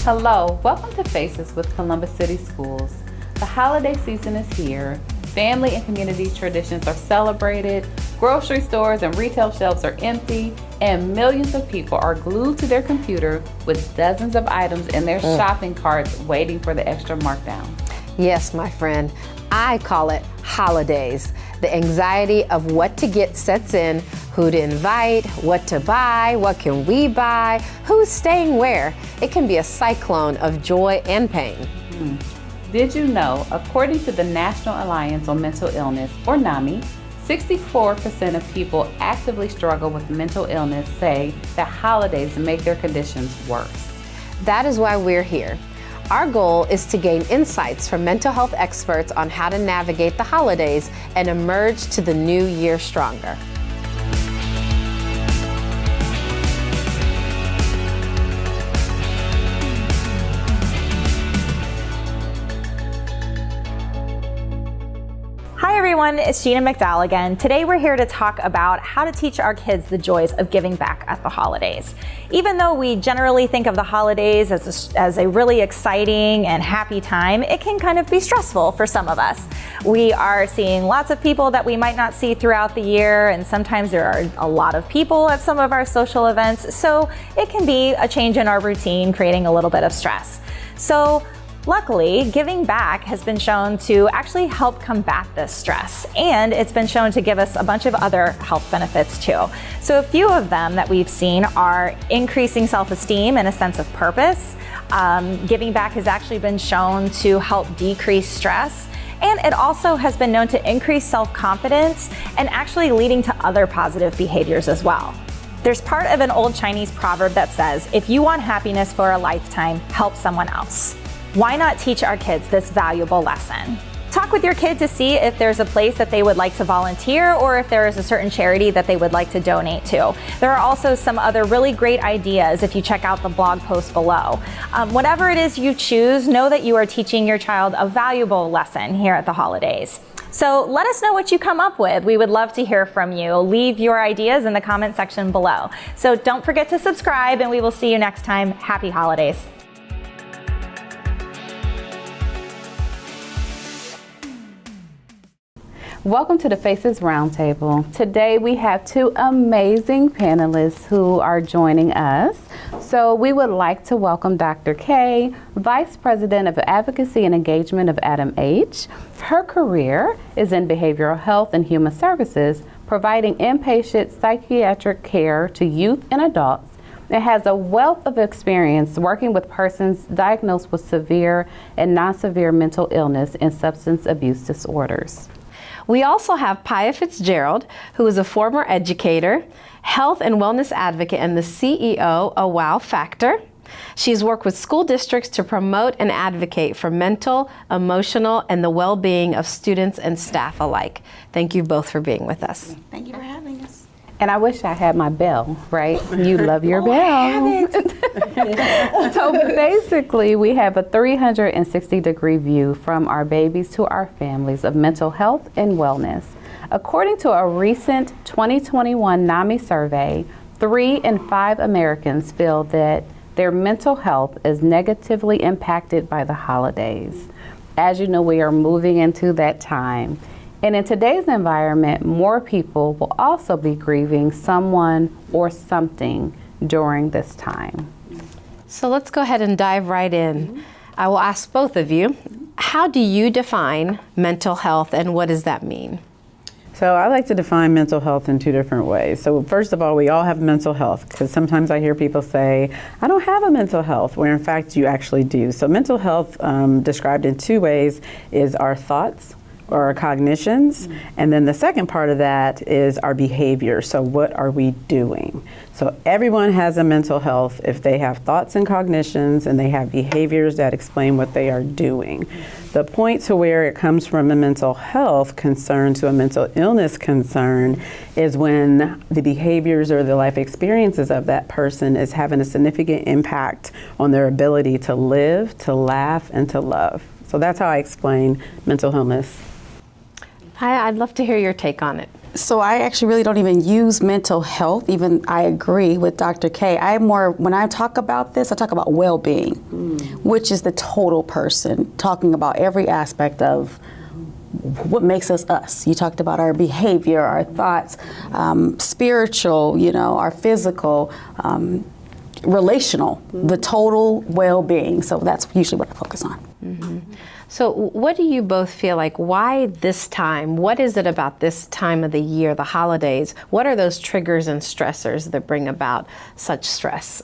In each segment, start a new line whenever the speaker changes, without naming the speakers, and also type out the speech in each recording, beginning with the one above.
Hello, welcome to Faces with Columbus City Schools. The holiday season is here. Family and community traditions are celebrated, grocery stores and retail shelves are empty, and millions of people are glued to their computer with dozens of items in their shopping carts waiting for the extra markdown.
Yes, my friend. I call it HoliDaze. The anxiety of what to get sets in, who to invite, what to buy, what can we buy, who's staying where. It can be a cyclone of joy and pain.
Did you know, according to the National Alliance on Mental Illness, or NAMI, 64% of people actively struggle with mental illness say that holidays make their conditions worse.
That is why we're here. Our goal is to gain insights from mental health experts on how to navigate the holidays and emerge to the new year stronger.
Hi everyone, it's Gina McDowell again. Today we're here to talk about how to teach our kids the joys of giving back at the holidays. Even though we generally think of the holidays as a really exciting and happy time, it can kind of be stressful for some of us. We are seeing lots of people that we might not see throughout the year, and sometimes there are a lot of people at some of our social events, so it can be a change in our routine, creating a little bit of stress. So luckily, giving back has been shown to actually help combat this stress, and it's been shown to give us a bunch of other health benefits too. So a few of them that we've seen are increasing self-esteem and a sense of purpose. Giving back has actually been shown to help decrease stress, and it also has been known to increase self-confidence and actually leading to other positive behaviors as well. There's part of an old Chinese proverb that says, if you want happiness for a lifetime, help someone else. Why not teach our kids this valuable lesson? Talk with your kid to see if there's a place that they would like to volunteer or if there is a certain charity that they would like to donate to. There are also some other really great ideas if you check out the blog post below. Whatever it is you choose, know that you are teaching your child a valuable lesson here at the HoliDaze. So let us know what you come up with. We would love to hear from you. Leave your ideas in the comment section below. So don't forget to subscribe, and we will see you next time. Happy holidays.
Welcome to the Faces Roundtable. Today we have two amazing panelists who are joining us. So we would like to welcome Dr. K, Vice President of Advocacy and Engagement of Adam H. Her career is in behavioral health and human services, providing inpatient psychiatric care to youth and adults. It has a wealth of experience working with persons diagnosed with severe and non-severe mental illness and substance abuse disorders.
We also have Pia Fitzgerald, who is a former educator, health and wellness advocate, and the CEO of Wow Factor. She's worked with school districts to promote and advocate for mental, emotional, and the well-being of students and staff alike. Thank you both for being with us.
Thank you for having us.
And I wish I had my bell, right? You love your bell.
I have it.
So basically, we have a 360-degree view from our babies to our families of mental health and wellness. According to a recent 2021 NAMI survey, 3 in 5 Americans feel that their mental health is negatively impacted by the holidays. As you know, we are moving into that time. And in today's environment, more people will also be grieving someone or something during this time.
So let's go ahead and dive right in. I will ask both of you, how do you define mental health and what does that mean?
So I like to define mental health in 2 different ways. So first of all, we all have mental health, because sometimes I hear people say, I don't have a mental health, where in fact you actually do. So mental health, described in 2 ways, is our thoughts or our cognitions, and then the second part of that is our behavior. So what are we doing? So everyone has a mental health if they have thoughts and cognitions and they have behaviors that explain what they are doing. The point to where it comes from a mental health concern to a mental illness concern is when the behaviors or the life experiences of that person is having a significant impact on their ability to live, to laugh, and to love. So that's how I explain mental illness.
I'd love to hear your take on it.
So I actually really don't even use mental health, even I agree with Dr. K. When I talk about this, I talk about well-being. which is the total person, talking about every aspect of what makes us us. You talked about our behavior, our thoughts, spiritual, our physical, relational, the total well-being. So that's usually what I focus on.
So what do you both feel like, why this time? What is it about this time of the year, the holidays? What are those triggers and stressors that bring about such stress?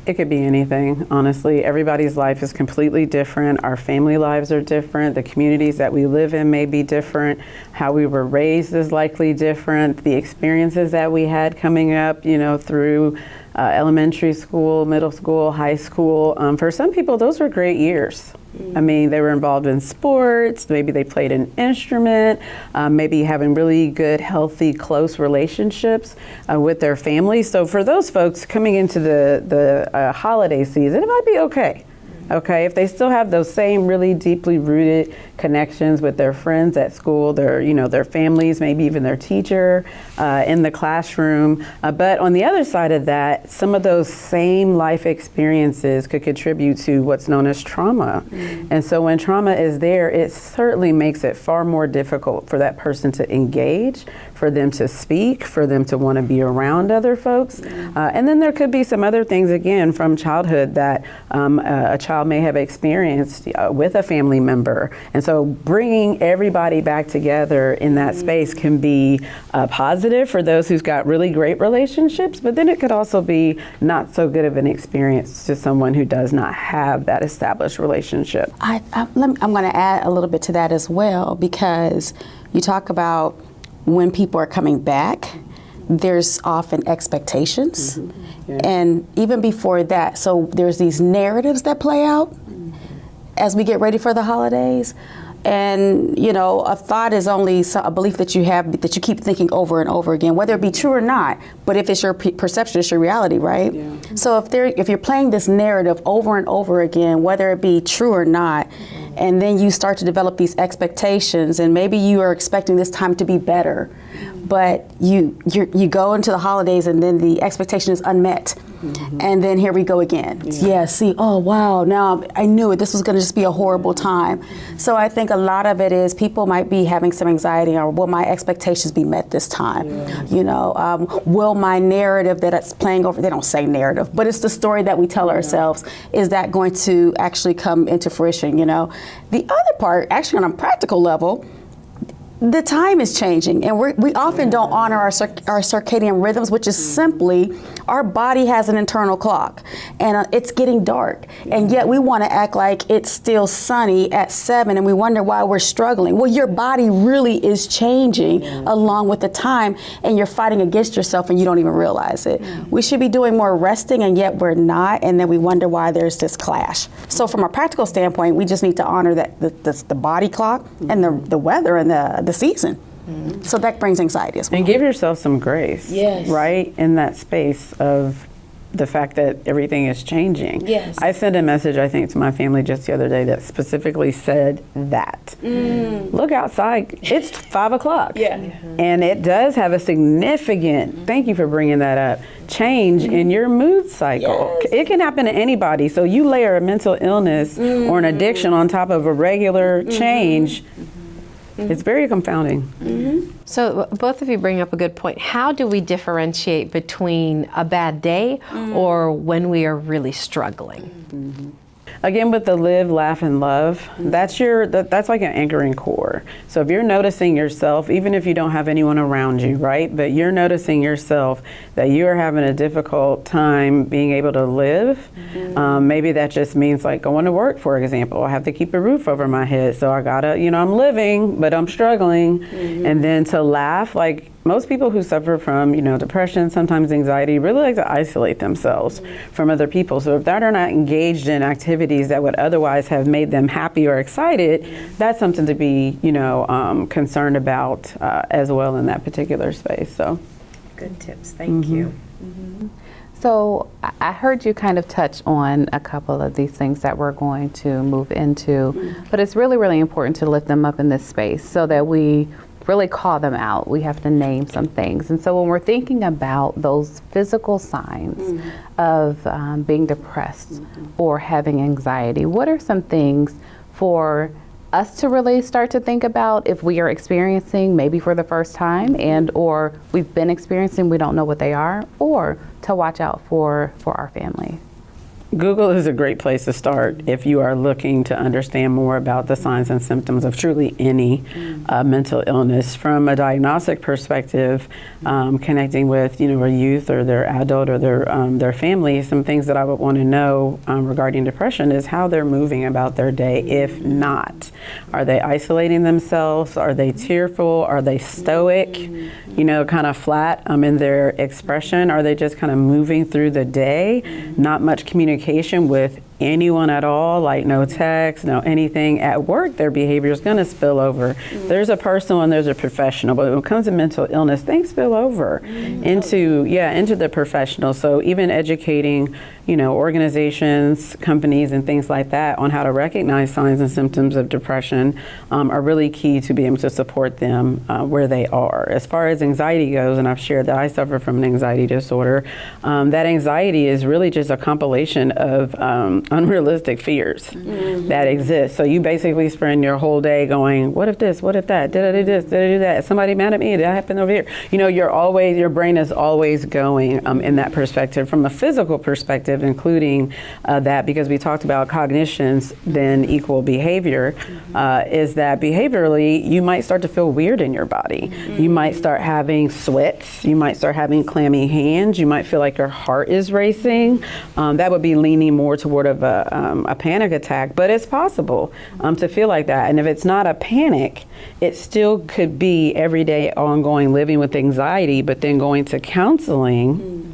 It could be anything, honestly. Everybody's life is completely different. Our family lives are different. The communities that we live in may be different. How we were raised is likely different. The experiences that we had coming up, through elementary school, middle school, high school. For some people, those were great years. I mean, they were involved in sports, maybe they played an instrument, maybe having really good, healthy, close relationships with their families. So for those folks coming into the holiday season, it might be okay. Okay, if they still have those same really deeply rooted connections with their friends at school, their families, maybe even their teacher in the classroom. But on the other side of that, some of those same life experiences could contribute to what's known as trauma. And so when trauma is there, it certainly makes it far more difficult for that person to engage, for them to speak, for them to want to be around other folks. And then there could be some other things, again, from childhood that a child may have experienced with a family member. And so bringing everybody back together in that space can be positive for those who's got really great relationships, but then it could also be not so good of an experience to someone who does not have that established relationship.
I'm going to add a little bit to that as well, because you talk about when people are coming back, there's often expectations. And even before that, so there's these narratives that play out as we get ready for the holidays. And, a thought is only a belief that you have, that you keep thinking over and over again, whether it be true or not. But if it's your perception, it's your reality, right? Yeah. So if you're playing this narrative over and over again, whether it be true or not, and then you start to develop these expectations, and maybe you are expecting this time to be better, but you go into the holidays and then the expectation is unmet. And then here we go again. See, oh wow, now I knew it. This was going to just be a horrible time. So I think a lot of it is people might be having some anxiety, or will my expectations be met this time? Will my narrative that it's playing over, they don't say narrative, but it's the story that we tell ourselves, is that going to actually come into fruition? The other part, actually on a practical level, the time is changing, and we often don't honor our circadian rhythms, which is simply our body has an internal clock, and it's getting dark, and yet we want to act like it's still sunny at 7, and we wonder why we're struggling. Well, your body really is changing along with the time, and you're fighting against yourself, and you don't even realize it. We should be doing more resting, and yet we're not, and then we wonder why there's this clash. So from a practical standpoint, we just need to honor that the body clock and the weather and the season. So that brings anxiety as well.
And give yourself some grace, right? In that space of the fact that everything is changing. I sent a message, I think, to my family just the other day that specifically said that. Look outside, it's 5 o'clock. And it does have a significant, thank you for bringing that up, change in your mood cycle. It can happen to anybody. So you layer a mental illness or an addiction on top of a regular change, it's very confounding.
So both of you bring up a good point. How do we differentiate between a bad day or when we are really struggling?
Again, with the live, laugh, and love, that's like an anchoring core. So if you're noticing yourself, even if you don't have anyone around you, right? But you're noticing yourself that you are having a difficult time being able to live. Maybe that just means like going to work, for example. I have to keep a roof over my head. So I gotta, I'm living, but I'm struggling. And then to laugh, like, most people who suffer from, depression, sometimes anxiety, really like to isolate themselves from other people. So if they're not engaged in activities that would otherwise have made them happy or excited, that's something to be, concerned about as well in that particular space. So,
good tips. Thank you.
So I heard you kind of touch on a couple of these things that we're going to move into, but it's really, really important to lift them up in this space so that we really call them out. We have to name some things. And so when we're thinking about those physical signs of being depressed or having anxiety, what are some things for us to really start to think about if we are experiencing maybe for the first time and or we've been experiencing, we don't know what they are, or to watch out for our family?
Google is a great place to start if you are looking to understand more about the signs and symptoms of truly any mental illness. From a diagnostic perspective, connecting with a youth or their adult or their family, some things that I would want to know regarding depression is how they're moving about their day. If not, are they isolating themselves? Are they tearful? Are they stoic? Kind of flat in their expression? Are they just kind of moving through the day? Not much communication with anyone at all, like no text, no anything. At work, their behavior is going to spill over. There's a personal and there's a professional, but when it comes to mental illness, things spill over into the professional. So even educating, organizations, companies, and things like that on how to recognize signs and symptoms of depression are really key to be able to support them where they are. As far as anxiety goes, and I've shared that I suffer from an anxiety disorder, that anxiety is really just a compilation of unrealistic fears that exist. So you basically spend your whole day going, what if this, what if that, did I do this, did I do that, is somebody mad at me, did that happen over here? Your brain is always going in that perspective. From a physical perspective, including that, because we talked about cognitions then equal behavior, is that behaviorally you might start to feel weird in your body. You might start having sweats, you might start having clammy hands, you might feel like your heart is racing. That would be leaning more toward of a panic attack, but it's possible to feel like that. And if it's not a panic, it still could be everyday ongoing living with anxiety, but then going to counseling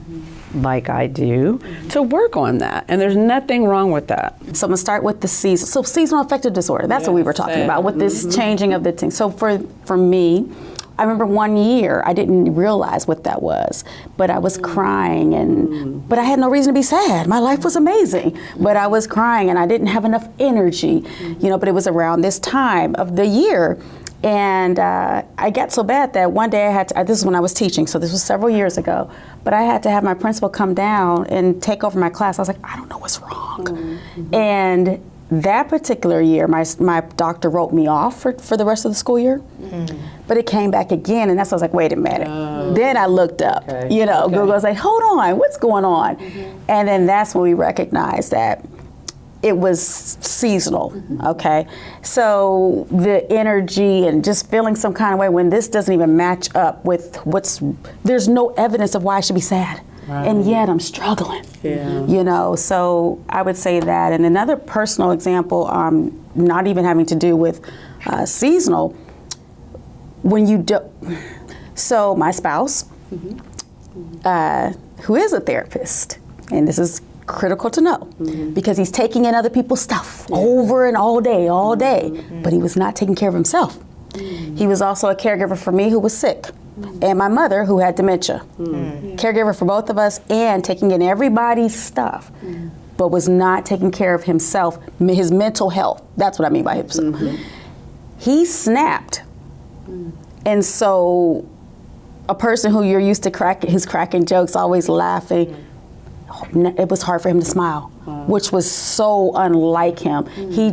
like I do to work on that. And there's nothing wrong with that.
So I'm gonna start with the seasonal affective disorder. That's what we were talking about with this changing of the thing. So for me, I remember one year I didn't realize what that was, but I was crying but I had no reason to be sad. My life was amazing, but I was crying and I didn't have enough energy, but it was around this time of the year. And I got so bad that one day I had to, this is when I was teaching, so this was several years ago, but I had to have my principal come down and take over my class. I was like, I don't know what's wrong. And that particular year, my doctor wrote me off for the rest of the school year, but it came back again, and that's when I was like, wait a minute. Then I looked up, Google was like, hold on, what's going on? And then that's when we recognized that it was seasonal, okay? So the energy and just feeling some kind of way when this doesn't even match up with there's no evidence of why I should be sad. And yet I'm struggling, so I would say that. And another personal example, not even having to do with seasonal, when you do, so my spouse, who is a therapist, and this is critical to know, because he's taking in other people's stuff over and all day, but he was not taking care of himself. He was also a caregiver for me who was sick, and my mother who had dementia. Caregiver for both of us and taking in everybody's stuff, but was not taking care of himself, his mental health. That's what I mean by himself. He snapped. And so a person who you're used to cracking jokes, always laughing, it was hard for him to smile, which was so unlike him. He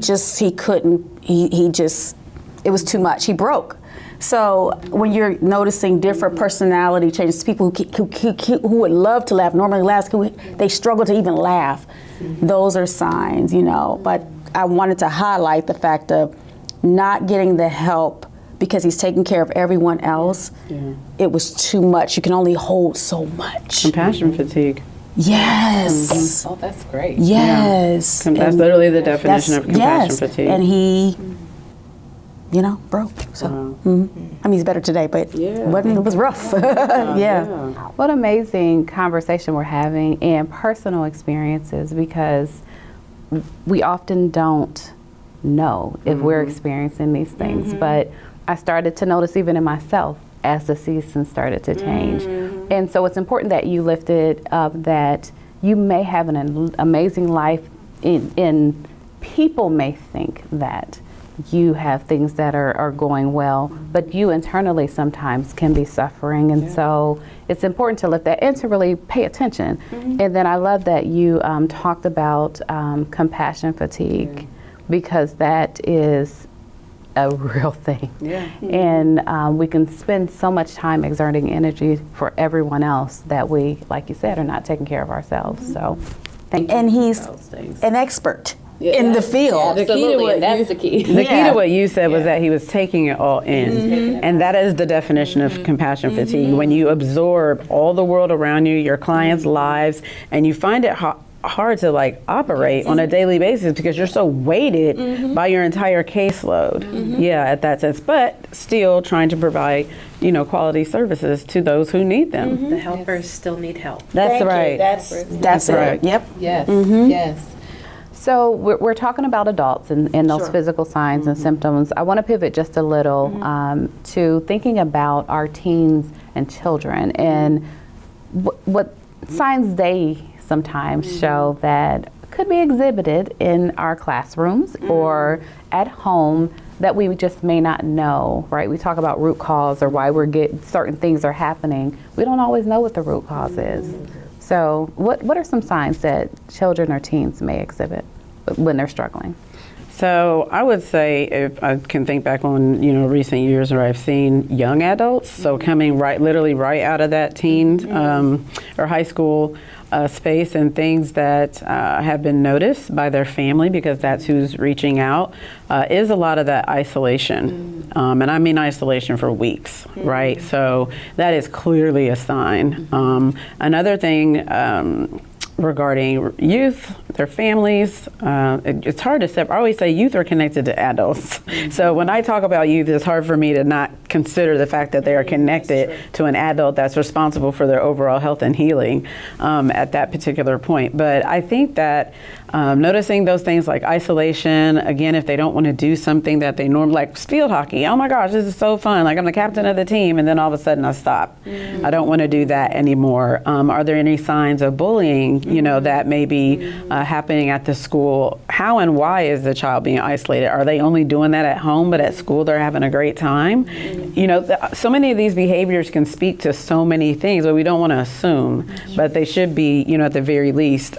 couldn't, it was too much. He broke. So when you're noticing different personality changes, people who would love to laugh, normally laugh, they struggle to even laugh. Those are signs, But I wanted to highlight the fact of not getting the help because he's taking care of everyone else. It was too much. You can only hold so much.
Compassion fatigue.
Yes.
Oh, that's great.
Yes.
That's literally the definition of compassion fatigue.
And he, broke. So, I mean, he's better today, but it was rough.
What amazing conversation we're having and personal experiences, because we often don't know if we're experiencing these things. But I started to notice even in myself as the season started to change. And so it's important that you lifted up that you may have an amazing life in people may think that you have things that are going well, but you internally sometimes can be suffering. And so it's important to lift that and to really pay attention. And then I love that you talked about compassion fatigue, because that is a real thing. And we can spend so much time exerting energy for everyone else that we, like you said, are not taking care of ourselves. So thank you.
And he's an expert in the field.
Absolutely, that's the key.
The key to what you said was that he was taking it all in. And that is the definition of compassion fatigue. When you absorb all the world around you, your clients' lives, and you find it hard to like operate on a daily basis because you're so weighted by your entire caseload. At that sense, but still trying to provide, quality services to those who need them.
The helpers still need help.
That's right.
That's
right.
It. Yep.
Yes, yes. So we're talking about adults and those physical signs and symptoms. I want to pivot just a little to thinking about our teens and children and what signs they sometimes show that could be exhibited in our classrooms or at home that we just may not know, right? We talk about root cause or why certain things are happening. We don't always know what the root cause is. So what are some signs that children or teens may exhibit when they're struggling?
So I would say, if I can think back on, recent years where I've seen young adults, so coming literally right out of that teen or high school space, and things that have been noticed by their family, because that's who's reaching out, is a lot of that isolation. And I mean isolation for weeks, right? So that is clearly a sign. Another thing regarding youth, their families, it's hard to separate. I always say youth are connected to adults. So when I talk about youth, it's hard for me to not consider the fact that they are connected to an adult that's responsible for their overall health and healing at that particular point. But I think that noticing those things like isolation, again, if they don't want to do something that they normally, like field hockey, oh my gosh, this is so fun, like I'm the captain of the team, and then all of a sudden I stop. I don't want to do that anymore. Are there any signs of bullying, that may be happening at the school? How and why is the child being isolated? Are they only doing that at home, but at school they're having a great time? So many of these behaviors can speak to so many things, but we don't want to assume, but they should be, at the very least,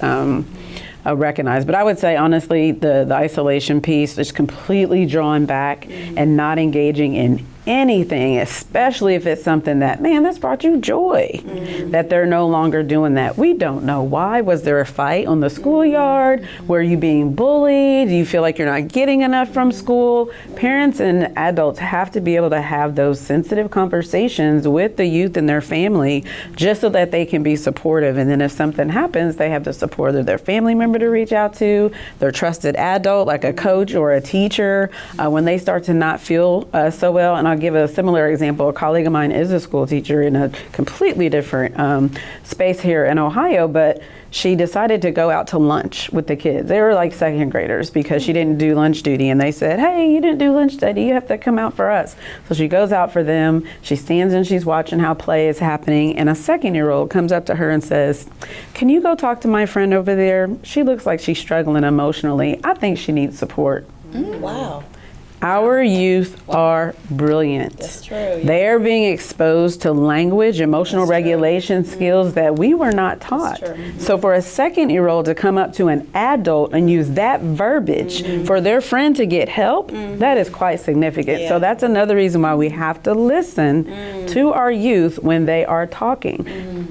recognized. But I would say, honestly, the isolation piece is completely drawn back and not engaging in anything, especially if it's something that, man, that's brought you joy, that they're no longer doing that. We don't know why. Was there a fight on the schoolyard? Were you being bullied? Do you feel like you're not getting enough from school? Parents and adults have to be able to have those sensitive conversations with the youth and their family, just so that they can be supportive. And then if something happens, they have the support of their family member to reach out to, their trusted adult, like a coach or a teacher, when they start to not feel so well. And I'll give a similar example. A colleague of mine is a school teacher in a completely different space here in Ohio, but she decided to go out to lunch with the kids. They were like second graders, because she didn't do lunch duty, and they said, hey, you didn't do lunch duty, you have to come out for us. So she goes out for them, she stands and she's watching how play is happening, and a 2-year-old comes up to her and says, can you go talk to my friend over there? She looks like she's struggling emotionally. I think she needs support.
Wow.
Our youth are brilliant.
That's true. Yeah.
They're being exposed to language, emotional regulation skills that we were not taught. So for a 2-year-old to come up to an adult and use that verbiage for their friend to get help, that is quite significant. So that's another reason why we have to listen to our youth when they are talking,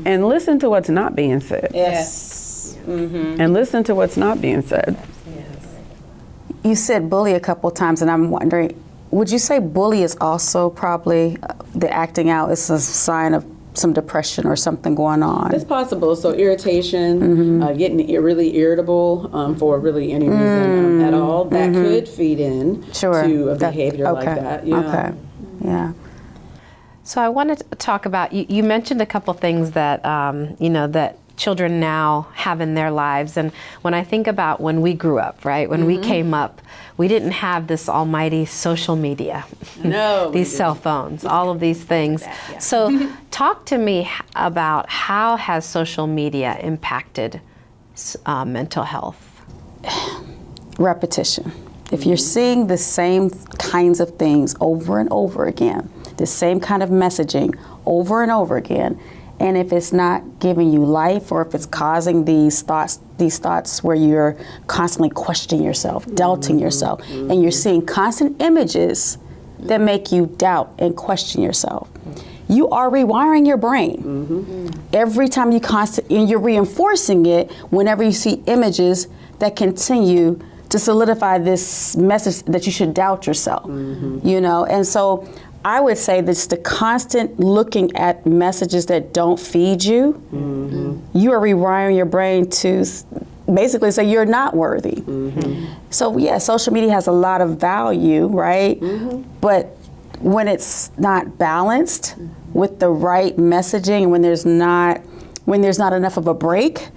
and listen to what's not being said.
Yes.
And listen to what's not being said.
You said bully a couple of times, and I'm wondering, would you say bully is also probably the acting out is a sign of some depression or something going on?
It's possible. So irritation, getting really irritable for really any reason at all, that could feed in to a behavior like that. Yeah.
Okay. Yeah.
So I wanted to talk about, you mentioned a couple things that, that children now have in their lives. And when I think about when we grew up, right, when we came up, we didn't have this almighty social media, these cell phones, all of these things. So talk to me about how has social media impacted mental health?
Repetition. If you're seeing the same kinds of things over and over again, the same kind of messaging over and over again, and if it's not giving you life, or if it's causing these thoughts where you're constantly questioning yourself, doubting yourself, and you're seeing constant images that make you doubt and question yourself, you are rewiring your brain. Every time and you're reinforcing it whenever you see images that continue to solidify this message that you should doubt yourself, you know? And so I would say that's the constant looking at messages that don't feed you. You are rewiring your brain to basically say you're not worthy. So yeah, social media has a lot of value, right? But when it's not balanced with the right messaging, when there's not enough of a break,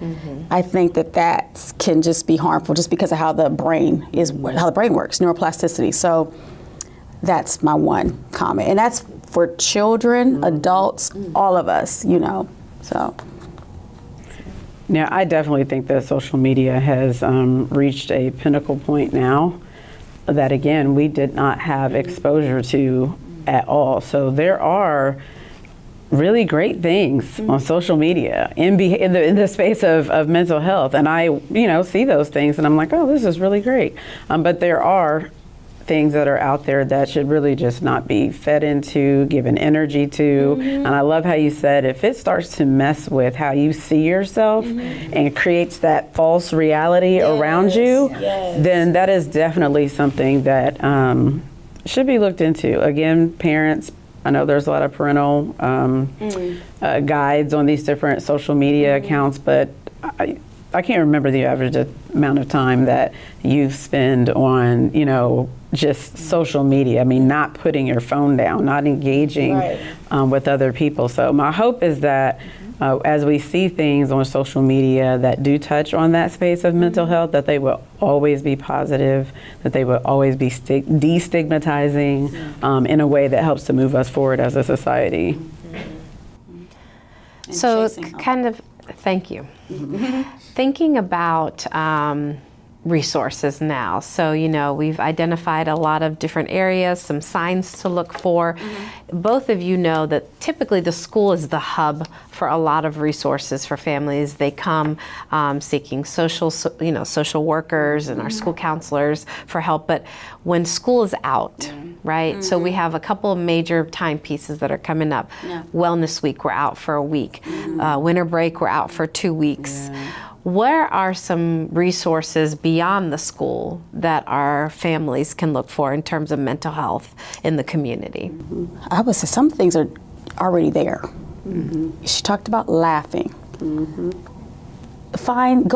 I think that can just be harmful, just because of how the brain works, neuroplasticity. So that's my one comment, and that's for children, adults, all of us, you know. So.
Yeah, I definitely think that social media has reached a pinnacle point now that, again, we did not have exposure to at all. So there are really great things on social media in the space of mental health, and I see those things and I'm like, oh, this is really great. But there are things that are out there that should really just not be fed into, given energy to. And I love how you said, if it starts to mess with how you see yourself and creates that false reality around you, then that is definitely something that should be looked into. Again, parents, I know there's a lot of parental guides on these different social media accounts, but I can't remember the average amount of time that you spend on, just social media. I mean, not putting your phone down, not engaging with other people. So my hope is that as we see things on social media that do touch on that space of mental health, that they will always be positive, that they will always be destigmatizing in a way that helps to move us forward as a society.
So thank you. Thinking about resources now. So, we've identified a lot of different areas, some signs to look for. Both of you know that typically the school is the hub for a lot of resources for families. They come seeking social workers and our school counselors for help. But when school is out, right? So we have a couple of major timepieces that are coming up. Wellness Week, we're out for a week. Winter break, we're out for 2 weeks. Where are some resources beyond the school that our families can look for in terms of mental health in the community?
I would say some things are already there. She talked about laughing. Go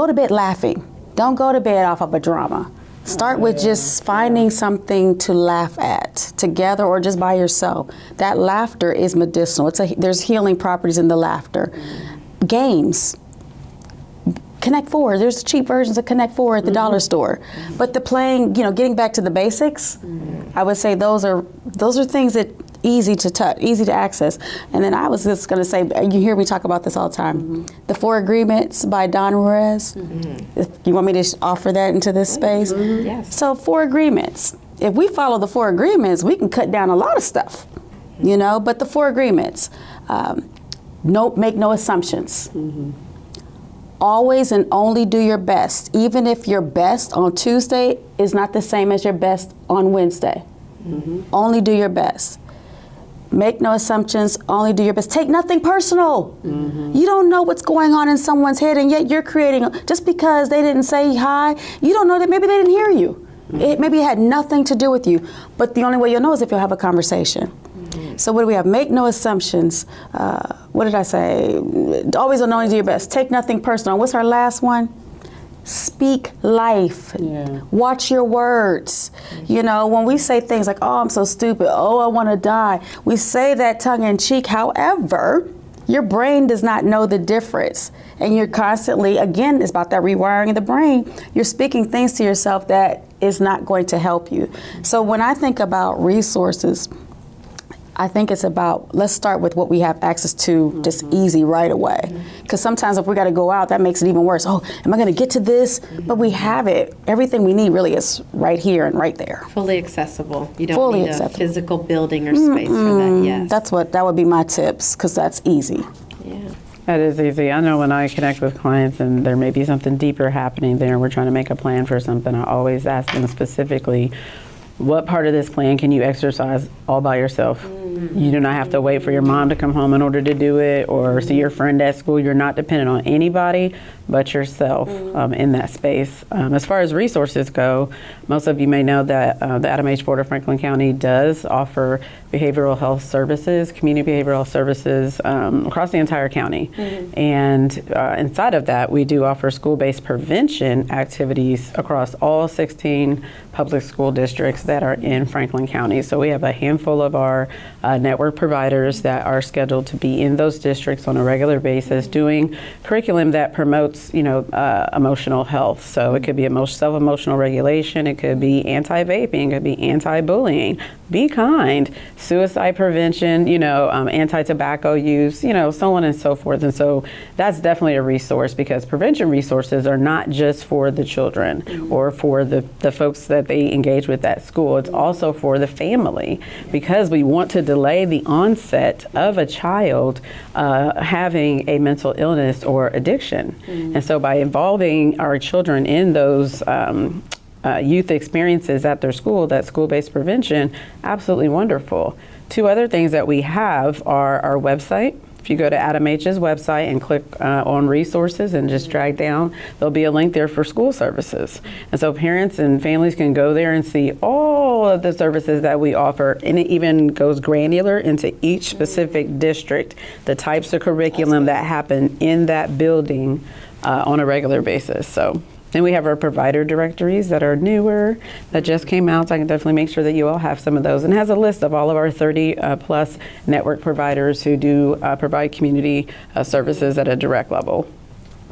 to bed laughing. Don't go to bed off of a drama. Start with just finding something to laugh at together or just by yourself. That laughter is medicinal. There's healing properties in the laughter. Games. Connect Four. There's cheap versions of Connect Four at the dollar store. But the playing, getting back to the basics, I would say those are things that easy to touch, easy to access. And then I was just going to say, you hear me talk about this all the time. The 4 Agreements by Don Ruiz. You want me to offer that into this space?
Yes.
So 4 Agreements. If we follow the 4 Agreements, we can cut down a lot of stuff, but the 4 Agreements, make no assumptions. Always and only do your best, even if your best on Tuesday is not the same as your best on Wednesday. Only do your best. Make no assumptions, only do your best. Take nothing personal. You don't know what's going on in someone's head, and yet you're creating, just because they didn't say hi, you don't know that maybe they didn't hear you. Maybe it had nothing to do with you, but the only way you'll know is if you'll have a conversation. So what do we have? Make no assumptions. What did I say? Always and only do your best. Take nothing personal. What's our last one? Speak life. Watch your words. When we say things like, oh, I'm so stupid. Oh, I want to die. We say that tongue in cheek. However, your brain does not know the difference. And you're constantly, again, it's about that rewiring of the brain. You're speaking things to yourself that is not going to help you. So when I think about resources, I think it's about, let's start with what we have access to just easy right away. Because sometimes if we got to go out, that makes it even worse. Oh, am I going to get to this? But we have it. Everything we need really is right here and right there.
Fully accessible. You don't
Fully
need
accessible.
a physical building or space for that, yes.
That would be my tips, because that's easy.
Yeah.
That is easy. I know when I connect with clients and there may be something deeper happening there and we're trying to make a plan for something, I always ask them specifically, what part of this plan can you exercise all by yourself? You do not have to wait for your mom to come home in order to do it or see your friend at school. You're not dependent on anybody but yourself in that space. As far as resources go, most of you may know that the Adam H. Board of Franklin County does offer behavioral health services, community behavioral health services across the entire county. And inside of that, we do offer school-based prevention activities across all 16 public school districts that are in Franklin County. So we have a handful of our network providers that are scheduled to be in those districts on a regular basis doing curriculum that promotes, emotional health. So it could be self-emotional regulation, it could be anti-vaping, it could be anti-bullying, be kind, suicide prevention, anti-tobacco use, so on and so forth. And so that's definitely a resource, because prevention resources are not just for the children or for the folks that they engage with at school. It's also for the family, because we want to delay the onset of a child having a mental illness or addiction. And so by involving our children in those youth experiences at their school, that school-based prevention, absolutely wonderful. Two other things that we have are our website. If you go to Adam H's website and click on resources and just drag down, there'll be a link there for school services. And so parents and families can go there and see all of the services that we offer, and it even goes granular into each specific district, the types of curriculum that happen in that building on a regular basis. So then we have our provider directories that are newer, that just came out, so I can definitely make sure that you all have some of those. And it has a list of all of our 30 plus network providers who do provide community services at a direct level.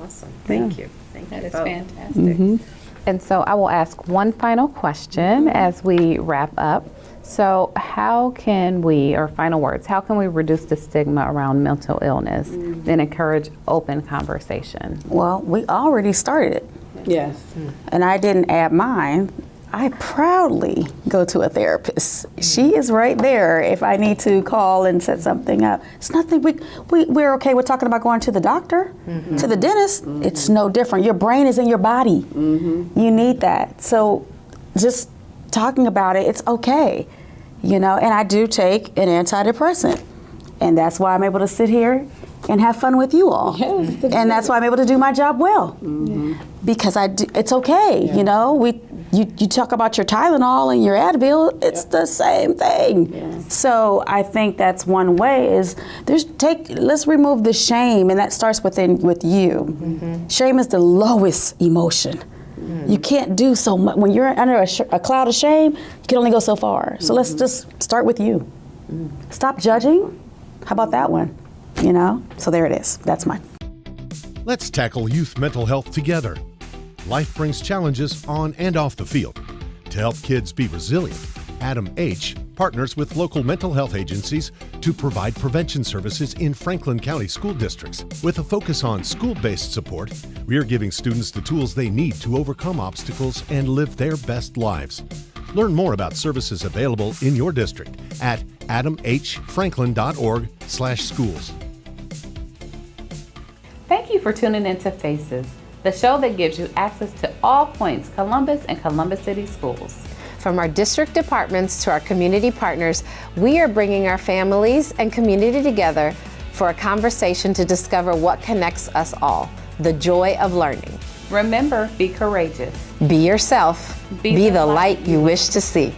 Awesome. Thank you.
That is fantastic. And so I will ask one final question as we wrap up. So how can we, or final words, how can we reduce the stigma around mental illness and encourage open conversation?
Well, we already started it.
Yes.
And I didn't add mine. I proudly go to a therapist. She is right there if I need to call and set something up. It's nothing, we're okay with talking about going to the doctor, to the dentist. It's no different. Your brain is in your body. You need that. So just talking about it, it's okay. And I do take an antidepressant. And that's why I'm able to sit here and have fun with you all. Yes, and that's why I'm able to do my job well. Because it's okay, you talk about your Tylenol and your Advil, it's the same thing. So I think that's one way is let's remove the shame, and that starts with you. Shame is the lowest emotion. You can't do so much. When you're under a cloud of shame, you can only go so far. So let's just start with you. Stop judging. How about that one? So there it is. That's mine.
Let's tackle youth mental health together. Life brings challenges on and off the field. To help kids be resilient, Adam H. partners with local mental health agencies to provide prevention services in Franklin County school districts. With a focus on school-based support, we are giving students the tools they need to overcome obstacles and live their best lives. Learn more about services available in your district at adamhfranklin.org/schools.
Thank you for tuning into Faces, the show that gives you access to all points Columbus and Columbus City schools.
From our district departments to our community partners, we are bringing our families and community together for a conversation to discover what connects us all, the joy of learning.
Remember, be courageous.
Be yourself. Be the light you wish to see.